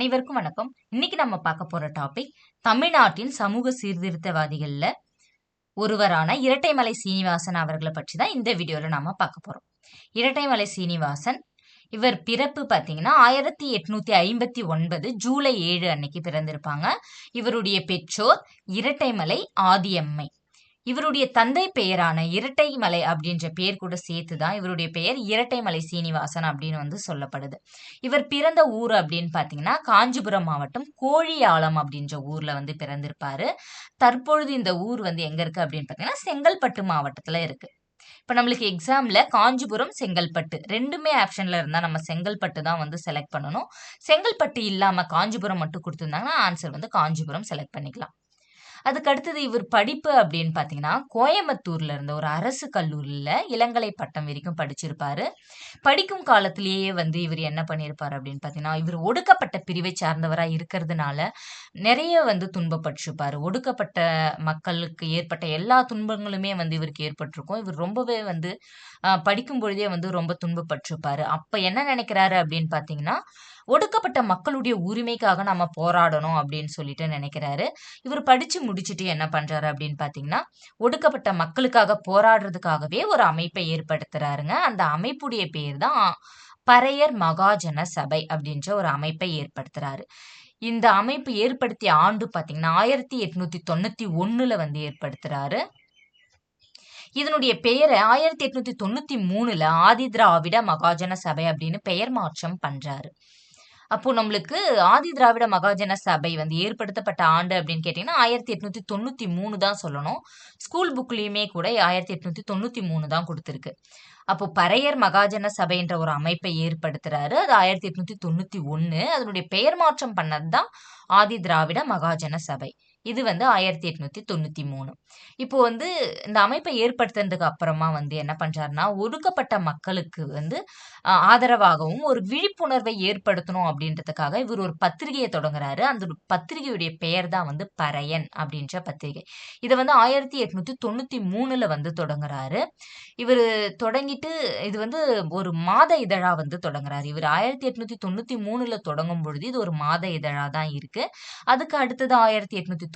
அனைவருக்கும் வணக்கம். இன்னைக்கு நம்ம பார்க்க போற டாபிக் தமிழ்நாட்டின் சமூக சீர்திருத்தவாதிகள்ல ஒருவரான இரட்டைமலை சீனிவாசன் அவர்களை பற்றி தான் இந்த வீடியோல நாம பார்க்க போறோம். இரட்டைமலை சீனிவாசன் இவர் பிறப்பு பார்த்தீங்கன்னா 1859 ஜூலை 7 அன்னைக்கு பிறந்திருப்பாங்க. இவருடைய பெற்றோர் இரட்டைமலை ஆதியம்மை. இவருடைய தந்தை பெயரான இரட்டைமலை அப்படின்ற பெயர் கூட சேர்த்துதான் இவருடைய பெயர் இரட்டைமலை சீனிவாசன் அப்படின்னு சொல்லப்படுது. இவர் பிறந்த ஊர் அப்படின்னு பாத்தீங்கன்னா காஞ்சிபுரம் மாவட்டம் கோழியாளம் அப்படின்ற ஊர்ல பிறந்திருப்பாரு. தற்பொழுது இந்த ஊர் எங்க இருக்கு அப்படின்னு பாத்தீங்கன்னா செங்கல்பட்டு மாவட்டத்துல இருக்கு. இப்ப நம்மளுக்கு எக்ஸாம்ல காஞ்சிபுரம் செங்கல்பட்டு ரெண்டுமே ஆப்ஷன்ல இருந்தா நம்ம செங்கல்பட்டு தான் செலக்ட் பண்ணணும். செங்கல்பட்டு இல்லாம காஞ்சிபுரம் மட்டும் கொடுத்திருந்தாங்கன்னா ஆன்சர் காஞ்சிபுரம் செலக்ட் பண்ணிக்கலாம். அதுக்கு அடுத்தது இவர் படிப்பு அப்படின்னு பாத்தீங்கன்னா கோயம்புத்தூர்ல இருந்த ஒரு அரசு கல்லூரியில இளங்கலை பட்டம் வரைக்கும் படிச்சிருப்பாரு. படிக்கும் காலத்திலேயே இவர் என்ன பண்ணிருப்பாரு அப்படின்னு பாத்தீங்கன்னா இவர் ஒடுக்கப்பட்ட பிரிவை சார்ந்தவரா இருக்கிறதுனால நிறைய துன்பப்பட்டிருப்பாரு. ஒடுக்கப்பட்ட மக்களுக்கு ஏற்பட்ட எல்லா துன்பங்களுமே இவருக்கு ஏற்பட்டிருக்கும். இவர் ரொம்பவே படிக்கும் பொழுதே ரொம்ப துன்பப்பட்டிருப்பாரு. அப்ப என்ன நினைக்கிறாரு அப்படின்னு பாத்தீங்கன்னா ஒடுக்கப்பட்ட மக்களுடைய உரிமைக்காக நம்ம போராடணும் அப்படின்னு சொல்லிட்டு நினைக்கிறாரு. இவர் படிச்சு முடிச்சுட்டு என்ன பண்றாரு அப்படின்னு பாத்தீங்கன்னா ஒடுக்கப்பட்ட மக்களுக்காக போராடுறதுக்காகவே ஒரு அமைப்பை ஏற்படுத்துறாருங்க. அந்த அமைப்புடைய பேர் தான் பறையர் மகாஜன சபை அப்படின்ற ஒரு அமைப்பை ஏற்படுத்துறாரு. இந்த அமைப்பு ஏற்படுத்திய ஆண்டு பாத்தீங்கன்னா 1891 ஏற்படுத்துறாரு. இதனுடைய பெயரை 1893 ஆதி திராவிட மகாஜன சபை அப்படின்னு பெயர் மாற்றம் பண்றாரு. அப்போ நம்மளுக்கு ஆதி திராவிட மகாஜன சபை ஏற்படுத்தப்பட்ட ஆண்டு அப்படின்னு கேட்டீங்கன்னா 1893 தான் சொல்லணும். ஸ்கூல் புக்லயுமே கூட 1893 தான் கொடுத்துருக்கு. அப்போ பறையர் மகாஜன சபைன்ற ஒரு அமைப்பை ஏற்படுத்துறாரு. அது 1891. அதனுடைய பெயர் மாற்றம் பண்ணதுதான் ஆதி திராவிட மகாஜன சபை. இது 1893. இப்போ இந்த அமைப்பை ஏற்படுத்தினதுக்கு அப்புறமா என்ன பண்றாருன்னா ஒடுக்கப்பட்ட மக்களுக்கு ஆதரவாகவும் ஒரு விழிப்புணர்வை ஏற்படுத்தணும் அப்படின்றதுக்காக இவர் ஒரு பத்திரிகையை தொடங்குறாரு. அந்த பத்திரிகையுடைய பெயர் தான் பறையன் அப்படின்ற பத்திரிகை. இதை 1893 தொடங்குறாரு. இவர் தொடங்கிட்டு இது ஒரு மாத இதழா தொடங்குறாரு. இவர் 1893 தொடங்கும் பொழுது இது ஒரு மாத இதழா தான் இருக்கு. அதுக்கு அடுத்தது 1894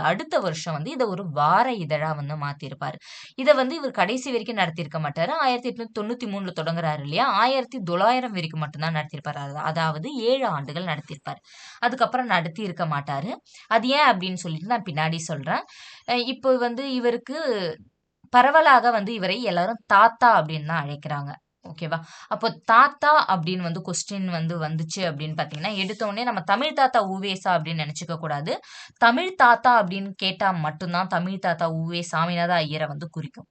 அடுத்த வருஷம் இதை ஒரு வார இதழா மாத்திருப்பாரு. இதை இவர் கடைசி வரைக்கும் நடத்திருக்க மாட்டாரு. 1893 தொடங்குறாரு இல்லையா, 1900 வரைக்கும் மட்டும்தான் நடத்திருப்பாரு. அதாவது 7 ஆண்டுகள் நடத்திருப்பாரு. அதுக்கப்புறம் நடத்தி இருக்க மாட்டாரு. அது ஏன் அப்படின்னு சொல்லிட்டு நான் பின்னாடி சொல்றேன். இப்போ இவருக்கு பரவலாக இவரை எல்லாரும் தாத்தா அப்படின்னு தான் அழைக்கிறாங்க. ஓகேவா? அப்போ தாத்தா அப்படின்னு கொஸ்டின் வந்துச்சு அப்படின்னு பாத்தீங்கன்னா எடுத்த உடனே நம்ம தமிழ் தாத்தா உவேசா அப்படின்னு நினைச்சுக்க கூடாது. தமிழ் தாத்தா அப்படின்னு கேட்டா மட்டும்தான் தமிழ் தாத்தா உவே சாமிநாத ஐயரை குறிக்கும்.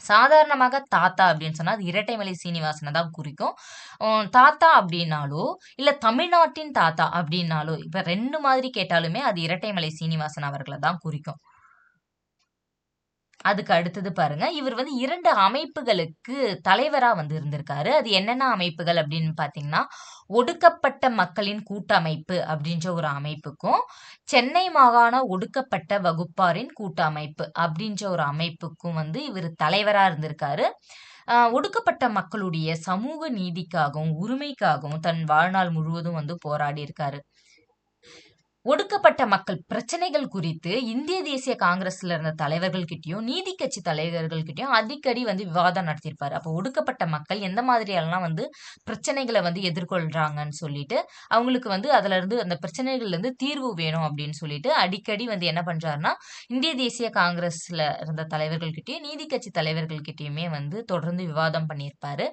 சாதாரணமாக தாத்தா அப்படின்னு சொன்னா அது இரட்டைமலை சீனிவாசனை தான் குறிக்கும். தாத்தா அப்படின்னாலோ இல்ல தமிழ்நாட்டின் தாத்தா அப்படின்னாலோ இப்ப ரெண்டு மாதிரி கேட்டாலுமே அது இரட்டைமலை சீனிவாசன் அவர்களை தான் குறிக்கும். அதுக்கு அடுத்தது பாருங்க, இவர் 2 அமைப்புகளுக்கு தலைவரா இருந்திருக்காரு. அது என்னென்ன அமைப்புகள் அப்படின்னு பாத்தீங்கன்னா ஒடுக்கப்பட்ட மக்களின் கூட்டமைப்பு அப்படின்ற ஒரு அமைப்புக்கும் சென்னை மாகாண ஒடுக்கப்பட்ட வகுப்பாரின் கூட்டமைப்பு அப்படின்ற ஒரு அமைப்புக்கும் இவர் தலைவரா இருந்திருக்காரு. ஒடுக்கப்பட்ட மக்களுடைய சமூக நீதிக்காகவும் உரிமைக்காகவும் தன் வாழ்நாள் முழுவதும் போராடி இருக்காரு. ஒடுக்கப்பட்ட மக்கள் பிரச்சனைகள் குறித்து இந்திய தேசிய காங்கிரஸ்ல இருந்த தலைவர்கள் கிட்டயும் நீதி கட்சி தலைவர்கள் கிட்டயும் அடிக்கடி விவாதம் நடத்திருப்பாரு. அப்போ ஒடுக்கப்பட்ட மக்கள் எந்த மாதிரி எல்லாம் பிரச்சனைகளை எதிர்கொள்றாங்கன்னு சொல்லிட்டு அவங்களுக்கு அதுல இருந்து அந்த பிரச்சனைகள்ல இருந்து தீர்வு வேணும் அப்படின்னு சொல்லிட்டு அடிக்கடி என்ன பண்றாருன்னா இந்திய தேசிய காங்கிரஸ்ல இருந்த தலைவர்கள் கிட்டயும் நீதி கட்சி தலைவர்கள் கிட்டயுமே தொடர்ந்து விவாதம் பண்ணியிருப்பாரு.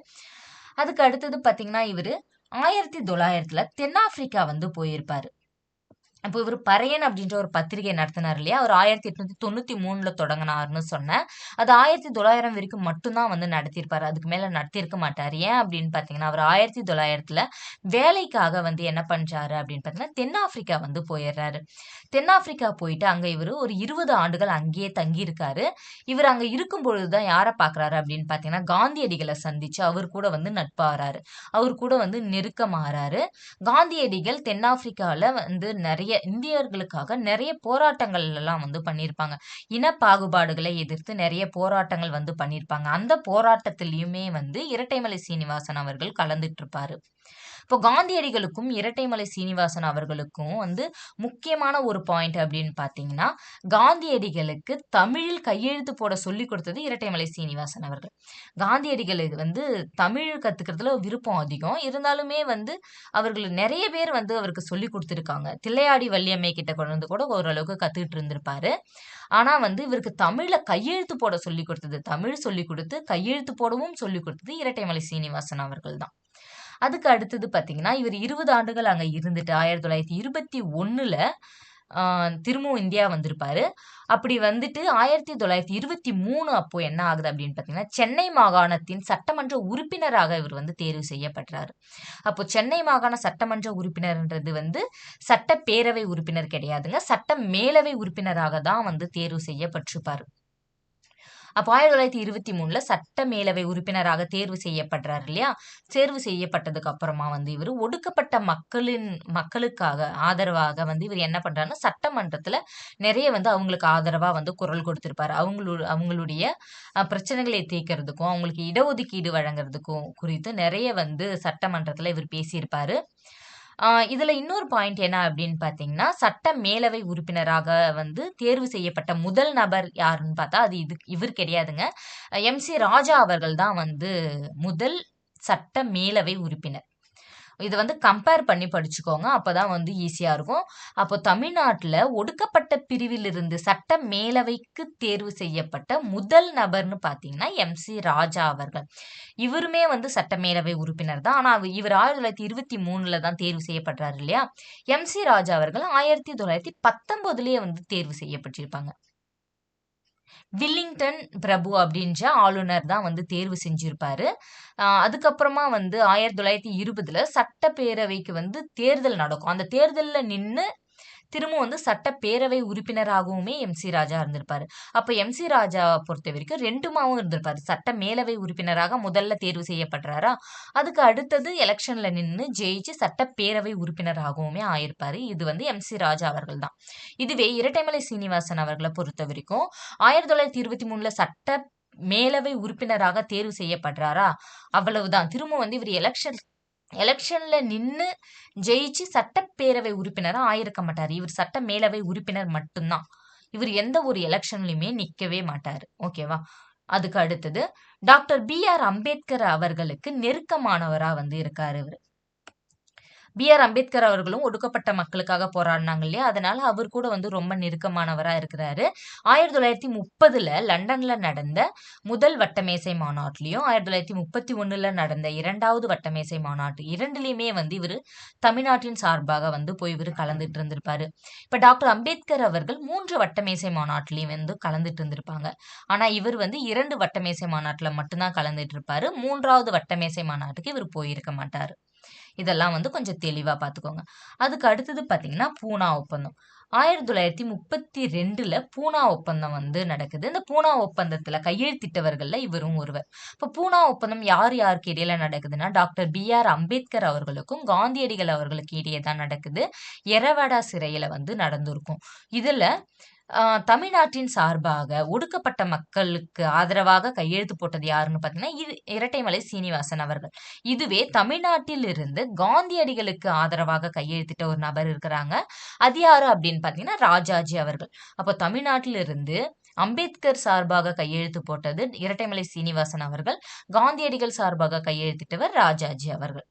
அதுக்கு அடுத்தது பாத்தீங்கன்னா இவரு 1900 தென்னாப்பிரிக்கா போயிருப்பாரு. அப்போ இவர் பறையன் அப்படின்ற ஒரு பத்திரிகை நடத்தினார் இல்லையா, அவர் 1893 தொடங்கினார்னு சொன்னேன். அது 1900 வரைக்கும் மட்டும்தான் நடத்தியிருப்பாரு. அதுக்கு மேல நடத்தியிருக்க மாட்டாரு. ஏன் அப்படின்னு பாத்தீங்கன்னா அவர் 1900 வேலைக்காக என்ன பண்றாரு அப்படின்னு பாத்தீங்கன்னா தென்னாப்பிரிக்கா போயிடுறாரு. தென்னாப்பிரிக்கா போயிட்டு அங்க இவர் ஒரு 20 ஆண்டுகள் அங்கேயே தங்கி இருக்காரு. இவர் அங்க இருக்கும் பொழுதுதான் யாரை பாக்குறாரு அப்படின்னு பாத்தீங்கன்னா காந்தியடிகளை சந்திச்சு அவர் கூட நட்பாறாரு. அவர் கூட நெருக்கமாறாரு. காந்தியடிகள் தென்னாப்பிரிக்கால நிறைய இந்தியர்களுக்காக நிறைய போராட்டங்கள் எல்லாம் பண்ணியிருப்பாங்க. இன பாகுபாடுகளை எதிர்த்து நிறைய போராட்டங்கள் பண்ணியிருப்பாங்க. அந்த போராட்டத்திலயுமே இரட்டைமலை சீனிவாசன் அவர்கள் கலந்துட்டு இருப்பாரு. இப்போ காந்தியடிகளுக்கும் இரட்டைமலை சீனிவாசன் அவர்களுக்கும் வந்து முக்கியமான ஒரு பாயிண்ட் அப்படின்னு பார்த்தீங்கன்னா, காந்தியடிகளுக்கு தமிழில் கையெழுத்து போட சொல்லிக் கொடுத்தது இரட்டைமலை சீனிவாசன் அவர்கள். காந்தியடிகளுக்கு வந்து தமிழ் கத்துக்கிறதுல விருப்பம் அதிகம். இருந்தாலுமே வந்து அவர்கள் நெறைய பேர் வந்து அவருக்கு சொல்லிக் குடுத்துருக்காங்க. தில்லையாடி வள்ளியம்மை கிட்ட கொண்டு வந்து கூட ஓரளவுக்கு கத்துக்கிட்டு இருந்திருப்பாரு. ஆனா வந்து இவருக்கு தமிழ்ல கையெழுத்து போட சொல்லிக் குடுத்தது, தமிழ் சொல்லிக் குடுத்து, கையெழுத்து போடவும் சொல்லிக் குடுத்தது இரட்டைமலை சீனிவாசன் அவர்கள் தான். அதுக்கு அடுத்தது பார்த்தீங்கன்னா, இவர் 20 ஆண்டுகள் அங்க இருந்துட்டு 1921ல திரும்பவும் இந்தியா வந்திருப்பாரு. அப்படி வந்துட்டு 1923 அப்போ என்ன ஆகுது அப்படின்னு பார்த்தீங்கன்னா, சென்னை மாகாணத்தின் சட்டமன்ற உறுப்பினராக இவர் வந்து தேர்வு செய்யப்படுறாரு. அப்போ சென்னை மாகாண சட்டமன்ற உறுப்பினர்ன்றது வந்து சட்டப்பேரவை உறுப்பினர் கிடையாதுங்க. சட்ட மேலவை உறுப்பினராக தான் வந்து தேர்வு செய்யப்பட்டிருப்பாரு. அப்போ 1923ல சட்ட மேலவை உறுப்பினராக தேர்வு செய்யப்படுறாரு இல்லையா? தேர்வு செய்யப்பட்டதுக்கு அப்புறமா வந்து இவரு ஒடுக்கப்பட்ட மக்களுக்காக ஆதரவாக வந்து இவர் என்ன பண்றாருன்னா, சட்டமன்றத்துல நிறைய வந்து அவங்களுக்கு ஆதரவா வந்து குரல் கொடுத்திருப்பாரு. அவங்களுடைய பிரச்சனைகளை தீர்க்கறதுக்கும், அவங்களுக்கு இடஒதுக்கீடு வழங்குறதுக்கும் குறித்து நிறைய வந்து சட்டமன்றத்துல இவர் பேசியிருப்பாரு. இதுல இன்னொரு பாயிண்ட் என்ன அப்படின்னு பார்த்தீங்கன்னா, சட்ட மேலவை உறுப்பினராக வந்து தேர்வு செய்யப்பட்ட முதல் நபர் யாருன்னு பார்த்தா, அது இவர் கிடையாதுங்க. எம்.சி. ராஜா அவர்கள் தான் வந்து முதல் சட்ட மேலவை உறுப்பினர். இத வந்து கம்பேர் பண்ணி படிச்சுக்கோங்க. அப்பதான் வந்து ஈஸியா இருக்கும். அப்போ தமிழ்நாட்டுல ஒடுக்கப்பட்ட பிரிவிலிருந்து சட்ட மேலவைக்கு தேர்வு செய்யப்பட்ட முதல் நபர்ன்னு பார்த்தீங்கன்னா, எம்.சி. ராஜா அவர்கள். இவருமே வந்து சட்ட மேலவை உறுப்பினர் தான். ஆனா இவர் 1923ல தான் தேர்வு செய்யப்படுறாரு இல்லையா? எம்.சி. ராஜா அவர்கள் 1919லயே வந்து தேர்வு செய்யப்பட்டிருப்பாங்க. வில்லிங்டன் பிரபு அப்படின்ற ஆளுநர் தான் வந்து தேர்வு செஞ்சிருப்பாரு. அதுக்கப்புறமா வந்து 1920ல சட்டப்பேரவைக்கு வந்து தேர்தல் நடக்கும். அந்த தேர்தல்ல நின்னு திரும்ப வந்து சட்டப்பேரவை உறுப்பினராகவுமே எம்.சி. ராஜா இருந்திருப்பாரு. அப்ப எம்.சி. ராஜாவ பொறுத்தவரைக்கும் 2மாவும் இருந்திருப்பாரு. சட்ட மேலவை உறுப்பினராக முதல்ல தேர்வு செய்யப்படுறாரா, அதுக்கு அடுத்தது எலக்ஷன்ல நின்னு ஜெயிச்சு சட்டப்பேரவை உறுப்பினராகவுமே ஆயிருப்பாரு. இது வந்து எம்.சி. ராஜா அவர்கள் தான். இதுவே இரட்டைமலை சீனிவாசன் அவர்கள பொறுத்தவரைக்கும் 1923ல சட்ட மேலவை உறுப்பினராக தேர்வு செய்யப்படுறாரா, அவ்வளவுதான். திரும்ப வந்து இவர் எலக்ஷன்ல நின்னு ஜெயிச்சு சட்டப்பேரவை உறுப்பினரா ஆயிருக்க மாட்டாரு. இவர் சட்ட மேலவை உறுப்பினர் மட்டும்தான். இவர் எந்த ஒரு எலக்ஷன்லயுமே நிக்கவே மாட்டாரு. ஓகேவா? அதுக்கு அடுத்தது டாக்டர் பி.ஆர். அம்பேத்கர் அவர்களுக்கு நெருக்கமானவரா வந்து இருக்காரு இவரு. பி.ஆர். அம்பேத்கர் அவர்களும் ஒடுக்கப்பட்ட மக்களுக்காக போராடினாங்க இல்லையா? அதனால அவர் கூட வந்து ரொம்ப நெருக்கமானவரா இருக்கிறாரு. 1930ல லண்டன்ல நடந்த முதல் வட்டமேசை மாநாட்டிலயும், 1931ல நடந்த 2வது வட்டமேசை மாநாட்டு 2லயுமே வந்து இவரு தமிழ்நாட்டின் சார்பாக வந்து போய் இவரு கலந்துட்டு இருந்திருப்பாரு. இப்ப டாக்டர் அம்பேத்கர் அவர்கள் 3 வட்டமேசை மாநாட்டிலயும் வந்து கலந்துட்டு இருந்திருப்பாங்க. ஆனா இவர் வந்து 2 வட்டமேசை மாநாட்டுல மட்டும்தான் கலந்துட்டு இருப்பாரு. 3வது வட்டமேசை மாநாட்டுக்கு இவர் போயிருக்க மாட்டாரு. இதெல்லாம் வந்து கொஞ்சம் தெளிவா பார்த்துக்கோங்க. அதுக்கு அடுத்தது பார்த்தீங்கன்னா, பூனா ஒப்பந்தம். 1932ல பூனா ஒப்பந்தம் வந்து நடக்குது. இந்த பூனா ஒப்பந்தத்துல கையெழுத்திட்டவர்கள்ல இவரும் ஒருவர். இப்ப பூனா ஒப்பந்தம் யாருக்கு இடையில நடக்குதுன்னா, டாக்டர் பி.ஆர். அம்பேத்கர் அவர்களுக்கும் காந்தியடிகள் அவர்களுக்கு இடையே தான் நடக்குது. எரவாடா சிறையில வந்து நடந்திருக்கும். இதுல தமிழ்நாட்டின் சார்பாக ஒடுக்கப்பட்ட மக்களுக்கு ஆதரவாக கையெழுத்து போட்டது யாருன்னு பார்த்தீங்கன்னா, இரட்டைமலை சீனிவாசன் அவர்கள். இதுவே தமிழ்நாட்டிலிருந்து காந்தியடிகளுக்கு ஆதரவாக கையெழுத்திட்ட ஒரு நபர் இருக்கிறாங்க. அது யாரு அப்படின்னு பார்த்தீங்கன்னா, ராஜாஜி அவர்கள். அப்போ தமிழ்நாட்டிலிருந்து அம்பேத்கர் சார்பாக கையெழுத்து போட்டது இரட்டைமலை சீனிவாசன் அவர்கள். காந்தியடிகள் சார்பாக கையெழுத்திட்டவர் ராஜாஜி அவர்கள்.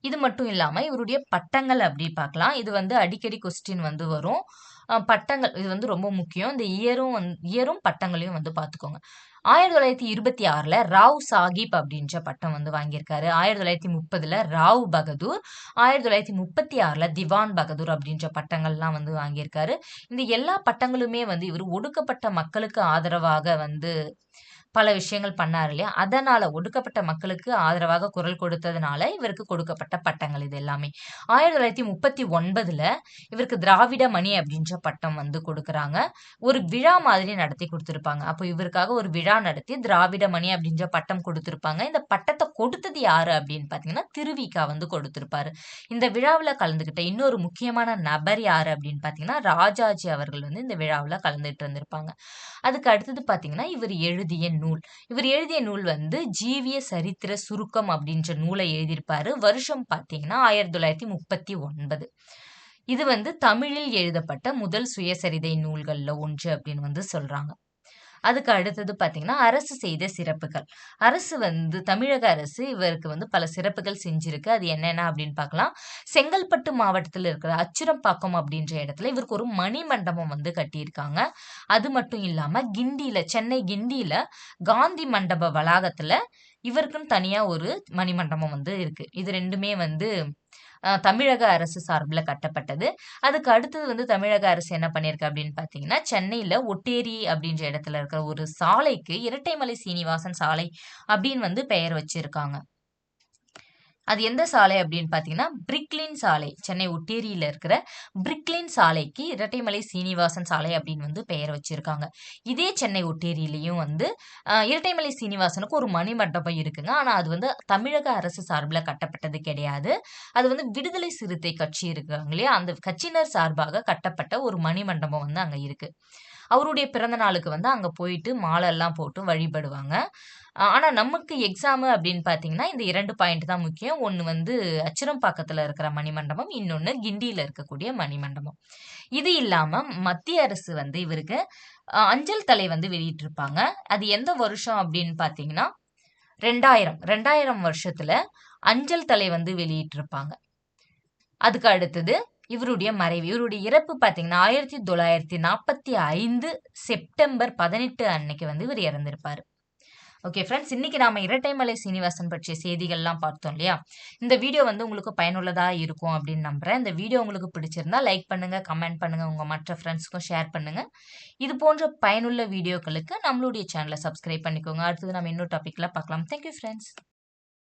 இது மட்டும் இல்லாம இவருடைய பட்டங்கள் அப்படி பார்க்கலாம். இது வந்து அடிக்கடி கொஸ்டின் வந்து வரும். பட்டங்கள் இது வந்து ரொம்ப முக்கியம். இந்த இயரும் பட்டங்களையும் வந்து பார்த்துக்கோங்க. 1926ல ராவ் சாஹிப் அப்படின்ற பட்டம் வந்து வாங்கியிருக்காரு. 1930ல ராவ் பகதூர், 1936ல திவான் பகதூர் அப்படின்ற பட்டங்கள்லாம் வந்து வாங்கியிருக்காரு. இந்த எல்லா பட்டங்களுமே வந்து இவர் ஒடுக்கப்பட்ட மக்களுக்கு ஆதரவாக வந்து பல விஷயங்கள் பண்ணாரு இல்லையா? அதனால ஒடுக்கப்பட்ட மக்களுக்கு ஆதரவாக குரல் கொடுத்ததுனால இவருக்கு கொடுக்கப்பட்ட பட்டங்கள் இது எல்லாமே. 1939ல இவருக்கு திராவிட மணி அப்படின்ற பட்டம் வந்து கொடுக்குறாங்க. ஒரு விழா மாதிரி நடத்தி கொடுத்திருப்பாங்க. அப்போ இவருக்காக ஒரு விழா நடத்தி திராவிட மணி அப்படின்ற பட்டம் கொடுத்திருப்பாங்க. இந்த பட்டத்தை கொடுத்தது யாரு அப்படின்னு பார்த்தீங்கன்னா, திருவிக வந்து கொடுத்திருப்பாரு. இந்த விழாவுல கலந்துக்கிட்ட இன்னொரு முக்கியமான நபர் யாரு அப்படின்னு பார்த்தீங்கன்னா, ராஜாஜி அவர்கள் வந்து இந்த விழாவுல கலந்துட்டு இருந்திருப்பாங்க. அதுக்கு அடுத்தது பார்த்தீங்கன்னா, இவர் எழுதிய நூல். இவர் எழுதிய நூல் வந்து ஜீவிய சரித்திர சுருக்கம் அப்படின்ற நூலை எழுதியிருப்பாரு. வருஷம் பார்த்தீங்கன்னா 1939. இது வந்து தமிழில் எழுதப்பட்ட முதல் சுயசரிதை நூல்கள்ல ஒன்று அப்படின்னு வந்து சொல்றாங்க. அதுக்கு அடுத்தது பார்த்தீங்கன்னா, அரசு செய்த சிறப்புகள். அரசு வந்து தமிழக அரசு இவருக்கு வந்து பல சிறப்புகள் செஞ்சிருக்கு. அது என்னென்ன அப்படின்னு பார்க்கலாம். செங்கல்பட்டு மாவட்டத்தில இருக்கிற அச்சிரம்பாக்கம் அப்படின்ற இடத்துல இவருக்கு ஒரு மணிமண்டபம் வந்து கட்டியிருக்காங்க. அது மட்டும் இல்லாம சென்னை கிண்டியில காந்தி மண்டப வளாகத்துல இவருக்குன்னு தனியா ஒரு மணிமண்டபம் வந்து இருக்கு. இது 2மே வந்து தமிழக அரசு சார்பில கட்டப்பட்டது. அதுக்கு அடுத்தது வந்து தமிழக அரசு என்ன பண்ணியிருக்கு அப்படின்னு பார்த்தீங்கன்னா, சென்னையில ஒட்டேரி அப்படின்ற இடத்துல இருக்கிற ஒரு சாலைக்கு இரட்டைமலை சீனிவாசன் சாலை அப்படின்னு வந்து பெயர் வச்சிருக்காங்க. அது எந்த சாலை அப்படின்னு பார்த்தீங்கன்னா, பிரிக்லின் சாலை. சென்னை ஒட்டேரியில இருக்கிற பிரிக்லின் சாலைக்கு இரட்டைமலை சீனிவாசன் சாலை அப்படின்னு வந்து பெயர் வச்சிருக்காங்க. இதே சென்னை ஒட்டேரியிலயும் வந்து இரட்டைமலை சீனிவாசனுக்கு ஒரு மணிமண்டபம் இருக்குங்க. ஆனா அது வந்து தமிழக அரசு சார்பில கட்டப்பட்டது கிடையாது. அது வந்து விடுதலை சிறுத்தை கட்சி இருக்காங்க இல்லையா? அந்த கட்சியினர் சார்பாக கட்டப்பட்ட ஒரு மணிமண்டபம் வந்து அங்க இருக்கு. அவருடைய பிறந்த நாளுக்கு வந்து அங்க போயிட்டு மாலைலாம் போட்டு வழிபடுவாங்க. ஆனா நமக்கு எக்ஸாமு அப்படின்னு பார்த்தீங்கன்னா, இந்த 2 பாயிண்ட் தான் முக்கியம். ஒண்ணு வந்து அச்சிரம்பாக்கத்துல இருக்கிற மணிமண்டபம். இன்னொன்னு கிண்டியில இருக்கக்கூடிய மணிமண்டபம். இது இல்லாம மத்திய அரசு வந்து இவருக்கு அஞ்சல் தலை வந்து வெளியிட்டிருப்பாங்க. அது எந்த வருஷம் அப்படின்னு பார்த்தீங்கன்னா, 2000 வருஷத்துல அஞ்சல் தலை வந்து வெளியிட்டிருப்பாங்க. அதுக்கு அடுத்தது இவருடைய மறைவு. இவருடைய இறப்பு பார்த்தீங்கன்னா, 1945 செப்டம்பர் 18 அன்னைக்கு வந்து இவர் இறந்திருப்பாரு. ஓகே ஃப்ரெண்ட்ஸ், இன்னைக்கு நாம இரட்டைமலை சீனிவாசன் பற்றிய செய்திகள்லாம் பார்த்தோம் இல்லையா? இந்த வீடியோ வந்து உங்களுக்கு பயனுள்ளதா இருக்கும் அப்படின்னு நம்புறேன். இந்த வீடியோ உங்களுக்கு பிடிச்சிருந்தா லைக் பண்ணுங்க, கமெண்ட் பண்ணுங்க, உங்க மற்ற ஃப்ரெண்ட்ஸ்க்கும் ஷேர் பண்ணுங்க. இது போன்ற பயனுள்ள வீடியோக்களுக்கு நம்மளுடைய சேனலை சப்ஸ்கிரைப் பண்ணிக்கோங்க. அடுத்தது நம்ம இன்னொரு டாபிக்ல பார்க்கலாம். Thank you friends.